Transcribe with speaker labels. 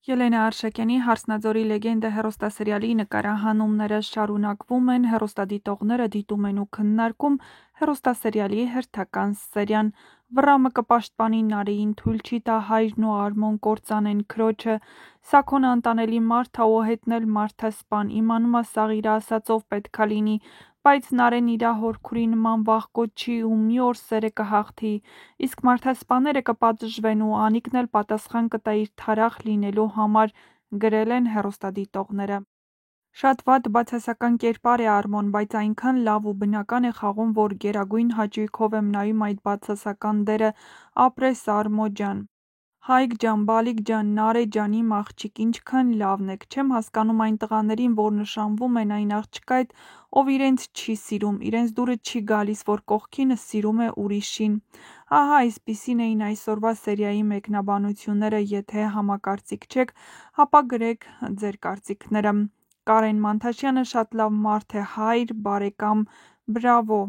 Speaker 1: Ելենա Արշակյանի «Հարսնաձորի լեգենդը» հեռուստասերիալի նկարահանումները շարունակվում են, հեռուստադիտողները դիտում են ու քննարկում հեռուստասերիալի հերթական սերիան։ Վռամը կպաշտպանի Նարեին, թույլ չի տա հայրն ու Արմոն կործանեն քրոջը։ Սաքոն անտանելի մարդ ա ու հետն էլ մարդ ա սպան, իմանում ա սաղ իրա ասածով պետքա լինի, բայց Նարեն իրա հոր-քուրի նման վախկոտ չի ու մի օր սերը կհաղթի, իսկ մարդասպաները կպատժվեն ու Անիկն էլ պատասխան կտա իր թարախ լինելու համար, գրել են հեռուստադիտողները։ Շատ վատ բացասական կերպար է Արմոն, բայց այնքան լավ ու բնական է խաղում, որ գերագույն հաճույքով եմ նայում այդ բացասական դերը, ապրես Արմո ջան։ Հայկ ջան, բալիկ ջան, Նարե ջան, իմ աղջիկ, ինչքան լավն եք, չեմ հասկանում այն տղաներին, որ նշանվում են այն աղջկա հետ, ով իրենց չի սիրում, իրենց դուրը չի գալիս, որ կողքինը սիրում է ուրիշին։ Ահա այսպիսին էին այսօրվա սերիայի մեկնաբանությունները, եթե համակարծիք չեք, ապա գրեք ձեր կարծիքները։ Կարեն Մանթաշյանը շատ լավ մարդ է, հայր, բարեկամ, բրավո։